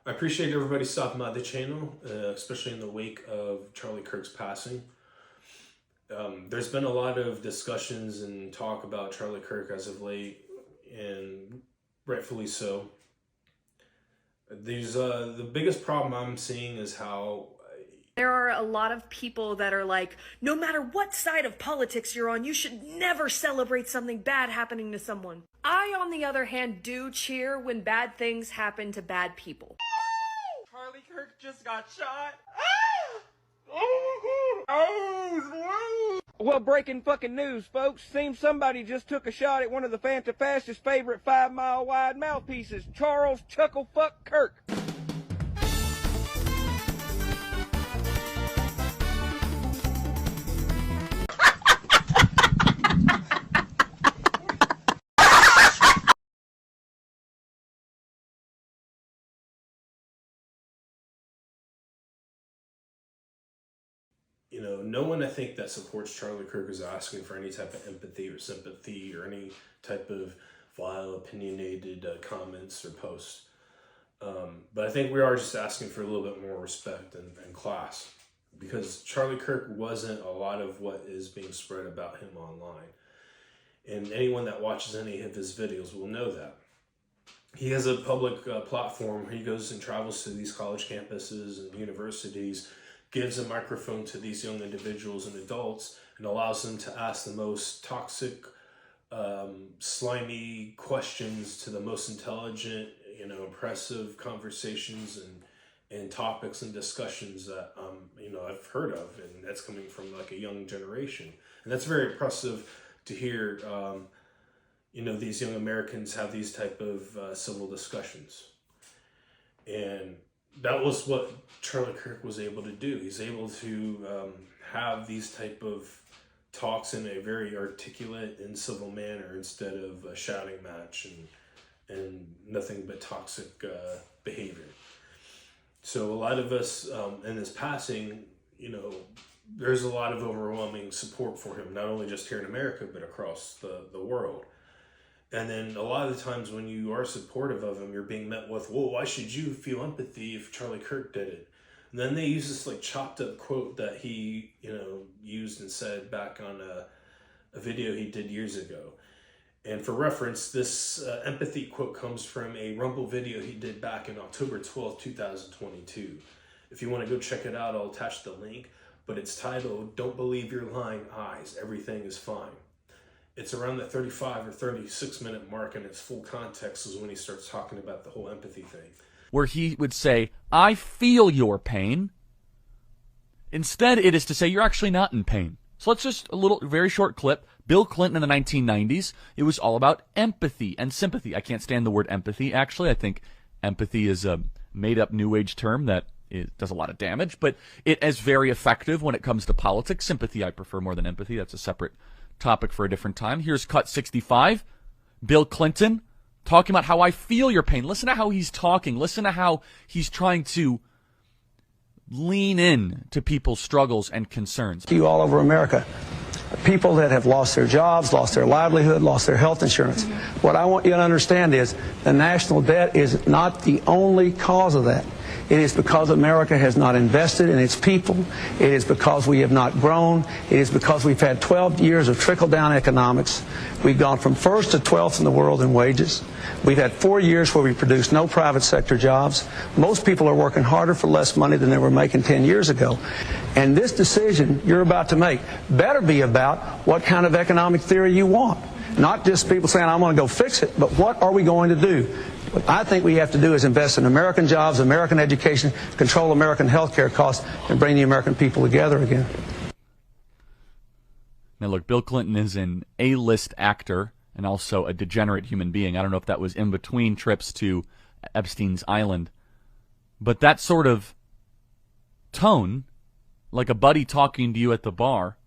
I appreciate everybody stopping by the channel, especially in the wake of Charlie Kirk's passing. There's been a lot of discussions and talk about Charlie Kirk as of late, and rightfully so. The biggest problem I'm seeing is how there are a lot of people that are like, no matter what side of politics you're on, you should never celebrate something bad happening to someone. I, on the other hand, do cheer when bad things happen to bad people. Charlie Kirk just got shot. Oh, well, breaking fucking news, folks. Seems somebody just took a shot at one of the Fantafast's favorite 5-mile wide mouthpieces, Charles Chucklefuck Kirk. no one I think that supports Charlie Kirk is asking for any type of empathy or sympathy or any type of vile, opinionated comments or posts. But I think we are just asking for a little bit more respect and class, because Charlie Kirk wasn't a lot of what is being spread about him online. And anyone that watches any of his videos will know that. He has a public platform where he goes and travels to these college campuses and universities, gives a microphone to these young individuals and adults, and allows them to ask the most toxic, slimy questions to the most intelligent, impressive conversations and topics and discussions that, I've heard of, and that's coming from like a young generation. And that's very impressive to hear, these young Americans have these type of civil discussions. And that was what Charlie Kirk was able to do. He's able to have these type of talks in a very articulate and civil manner instead of a shouting match and nothing but toxic behavior. So a lot of us in this passing, there's a lot of overwhelming support for him, not only just here in America, but across the world. And then a lot of the times when you are supportive of him, you're being met with, well, why should you feel empathy if Charlie Kirk did it? And then they use this like chopped up quote that he, used and said back on a video he did years ago. And for reference, this empathy quote comes from a Rumble video he did back in October 12th, 2022. If you want to go check it out, I'll attach the link. But it's titled, "Don't Believe Your Lying Eyes, Everything is Fine." It's around the 35 or 36 minute mark, and its full context is when he starts talking about the whole empathy thing. Where he would say, I feel your pain. Instead, it is to say you're actually not in pain. So let's just, very short clip. Bill Clinton in the 1990s, it was all about empathy and sympathy. I can't stand the word empathy, actually. I think empathy is a made-up New Age term that it does a lot of damage, but it is very effective when it comes to politics. Sympathy I prefer more than empathy. That's a separate topic for a different time. Here's cut 65. Bill Clinton talking about how I feel your pain. Listen to how he's talking. Listen to how he's trying to lean in to people's struggles and concerns. You all over America, people that have lost their jobs, lost their livelihood, lost their health insurance. What I want you to understand is the national debt is not the only cause of that. It is because America has not invested in its people. It is because we have not grown. It is because we've had 12 years of trickle-down economics. We've gone from first to 12th in the world in wages. We've had 4 years where we produced no private sector jobs. Most people are working harder for less money than they were making 10 years ago. And this decision you're about to make better be about what kind of economic theory you want. Not just people saying, I'm going to go fix it, but what are we going to do? What I think we have to do is invest in American jobs, American education, control American health care costs, and bring the American people together again. Now, look, Bill Clinton is an A-list actor and also a degenerate human being. I don't know if that was in between trips to Epstein's Island. But that sort of tone, like a buddy talking to you at the bar,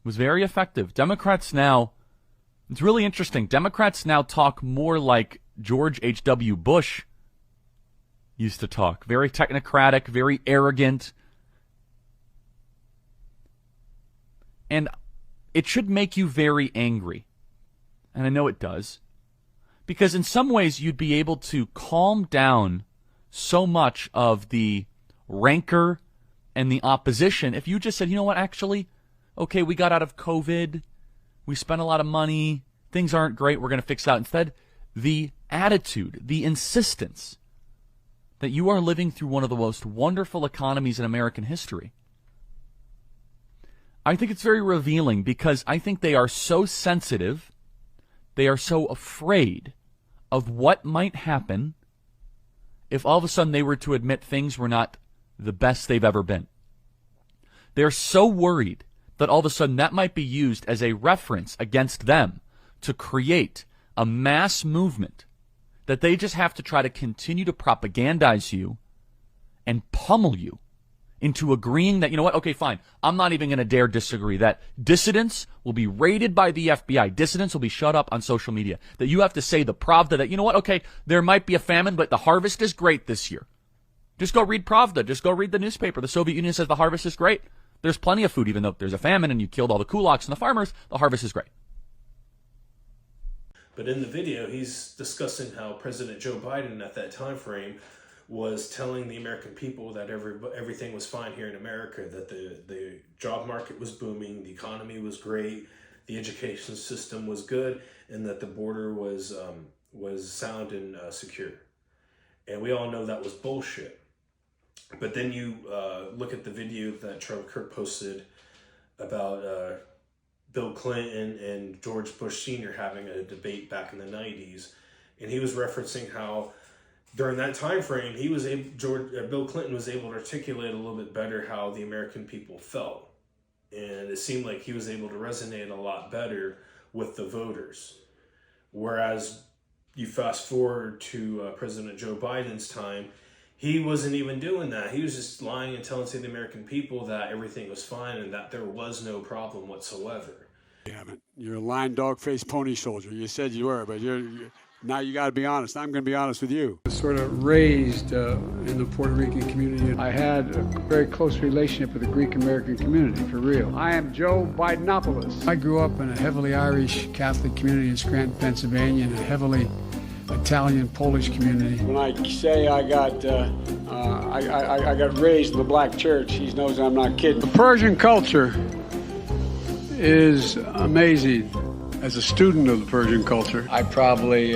was very effective. Democrats now, it's really interesting. Democrats now talk more like George H.W. Bush used to talk. Very technocratic, very arrogant. And it should make you very angry. And I know it does. Because in some ways, you'd be able to calm down so much of the rancor and the opposition if you just said, you know what, actually, okay, we got out of COVID, we spent a lot of money, things aren't great, we're going to fix that. Instead, the attitude, the insistence that you are living through one of the most wonderful economies in American history, I think it's very revealing, because I think they are so sensitive, they are so afraid of what might happen if all of a sudden they were to admit things were not the best they've ever been. They're so worried that all of a sudden that might be used as a reference against them to create a mass movement that they just have to try to continue to propagandize you and pummel you into agreeing that, you know what, okay, fine, I'm not even going to dare disagree, that dissidents will be raided by the FBI, dissidents will be shut up on social media, that you have to say the Pravda that, you know what, okay, there might be a famine, but the harvest is great this year. Just go read Pravda, just go read the newspaper. The Soviet Union says the harvest is great. There's plenty of food, even though there's a famine and you killed all the kulaks and the farmers, the harvest is great. But in the video, he's discussing how President Joe Biden at that time frame was telling the American people that everything was fine here in America, that the job market was booming, the economy was great, the education system was good, and that the border was sound and secure. And we all know that was bullshit. But then you look at the video that Charlie Kirk posted about Bill Clinton and George Bush Sr. having a debate back in the 90s, and he was referencing how during that time frame, Bill Clinton was able to articulate a little bit better how the American people felt. And it seemed like he was able to resonate a lot better with the voters. Whereas you fast forward to President Joe Biden's time, he wasn't even doing that. He was just lying and telling the American people that everything was fine and that there was no problem whatsoever. You're a lying dog-faced pony soldier. You said you were, but now you got to be honest. I'm going to be honest with you. Sort of raised in the Puerto Rican community. I had a very close relationship with the Greek-American community, for real. I am Joe Bidenopoulos. I grew up in a heavily Irish Catholic community in Scranton, Pennsylvania, and a heavily Italian Polish community. When I say I got raised in the black church, he knows I'm not kidding. The Persian culture is amazing. As a student of the Persian culture, I probably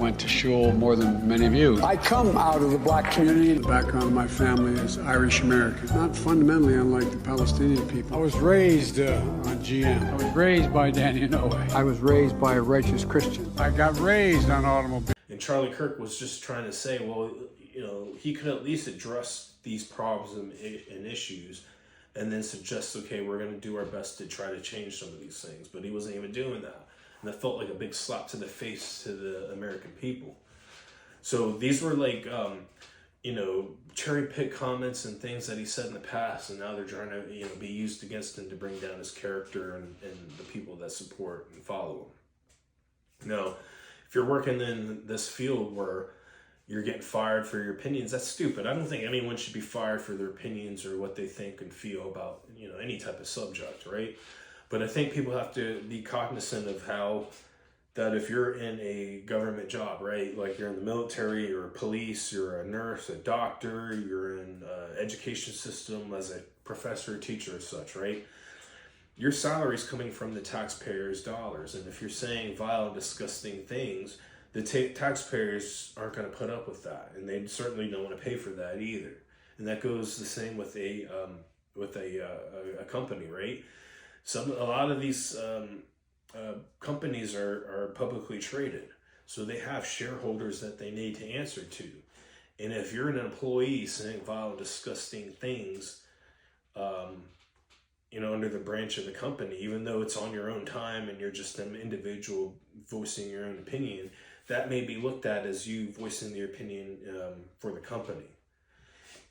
went to shul more than many of you. I come out of the black community. The background of my family is Irish American, not fundamentally unlike the Palestinian people. I was raised on GM. I was raised by Danny Inouye. I was raised by a righteous Christian. I got raised on automobiles. And Charlie Kirk was just trying to say, well, you know, he could at least address these problems and issues and then suggest, okay, we're going to do our best to try to change some of these things. But he wasn't even doing that. And that felt like a big slap to the face to the American people. So these were like, cherry pick comments and things that he said in the past. And now they're trying to, be used against him to bring down his character and the people that support and follow him. Now, if you're working in this field where you're getting fired for your opinions, that's stupid. I don't think anyone should be fired for their opinions or what they think and feel about, any type of subject, right? But I think people have to be cognizant of how that if you're in a government job, right? Like you're in the military or police, you're a nurse, a doctor, you're in education system as a professor, teacher, or such, right? Your salary is coming from the taxpayers' dollars. And if you're saying vile and disgusting things, the taxpayers aren't going to put up with that, and they certainly don't want to pay for that either. And that goes the same with a company, right? A lot of these companies are publicly traded, so they have shareholders that they need to answer to. And if you're an employee saying vile, disgusting things, under the branch of the company, even though it's on your own time and you're just an individual voicing your own opinion, that may be looked at as you voicing your opinion for the company.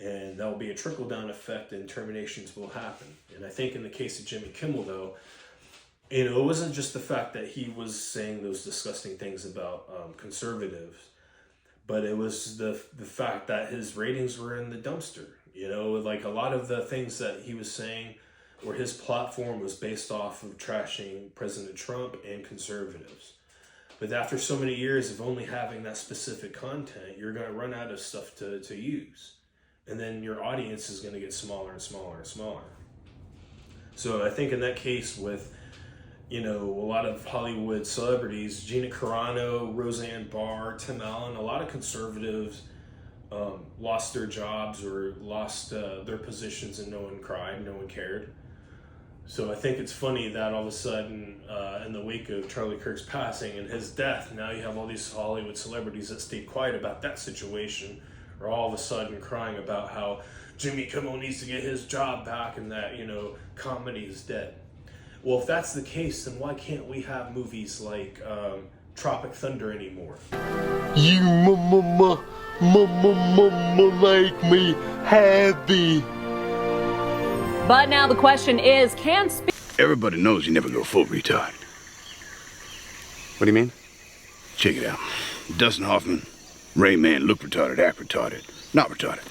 And that will be a trickle-down effect and terminations will happen. And I think in the case of Jimmy Kimmel, though, it wasn't just the fact that he was saying those disgusting things about conservatives, but it was the fact that his ratings were in the dumpster. Like a lot of the things that he was saying or his platform was based off of trashing President Trump and conservatives. But after so many years of only having that specific content, you're going to run out of stuff to use. And then your audience is going to get smaller and smaller and smaller. So I think in that case with, you know, a lot of Hollywood celebrities, Gina Carano, Roseanne Barr, Tim Allen, a lot of conservatives lost their jobs or lost their positions, and no one cried, no one cared. So I think it's funny that all of a sudden, in the wake of Charlie Kirk's passing and his death, now you have all these Hollywood celebrities that stayed quiet about that situation, are all of a sudden crying about how Jimmy Kimmel needs to get his job back and that, you know, comedy is dead. Well, if that's the case, then why can't we have movies like Tropic Thunder anymore? You make me happy. But now the question is, Everybody knows you never go full retard. What do you mean? Check it out. Dustin Hoffman, Rain Man, look retarded, act retarded, not retarded.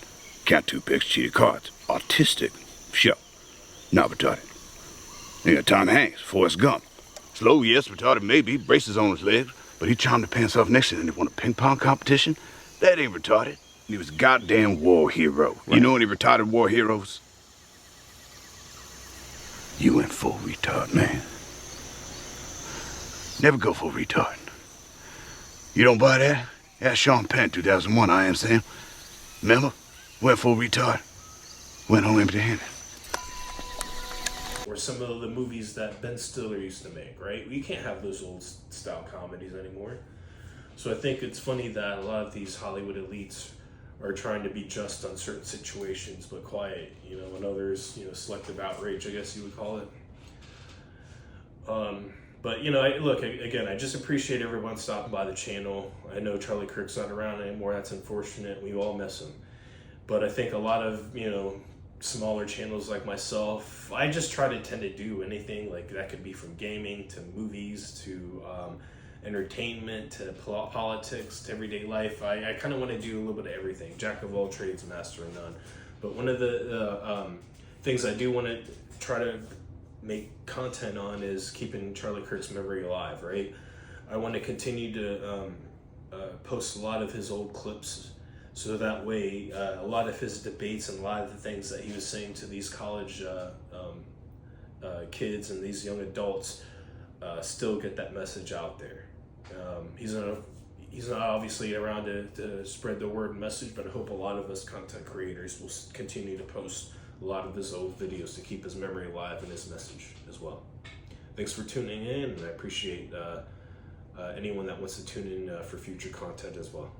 Count two picks, cheated cards. Autistic, sure, not retarded. You got Tom Hanks, Forrest Gump. Slow, yes, retarded, maybe, braces on his legs, but he charmed the pants off next to him and he won a ping pong competition. That ain't retarded. He was a goddamn war hero. Right. You know any retarded war heroes? You went full retard, man. Never go full retard. You don't buy that? Ask Sean Penn, 2001, I Am Sam. Remember? Went full retard. Went home empty-handed. Or some of the movies that Ben Stiller used to make, right? We can't have those old style comedies anymore. So I think it's funny that a lot of these Hollywood elites are trying to be just on certain situations, but quiet, you know, and others, you know, selective outrage, I guess you would call it. But, you know, look, again, I just appreciate everyone stopping by the channel. I know Charlie Kirk's not around anymore. That's unfortunate. We all miss him. But I think a lot of, you know, smaller channels like myself, I just try to tend to do anything like that. Could be from gaming to movies to entertainment to politics to everyday life. I kind of want to do a little bit of everything. Jack of all trades, master of none. But one of the things I do want to try to make content on is keeping Charlie Kirk's memory alive, right? I want to continue to post a lot of his old clips, so that way a lot of his debates and a lot of the things that he was saying to these college kids and these young adults still get that message out there. He's not obviously around to spread the word and message, but I hope a lot of us content creators will continue to post a lot of his old videos to keep his memory alive and his message as well. Thanks for tuning in, and I appreciate anyone that wants to tune in for future content as well.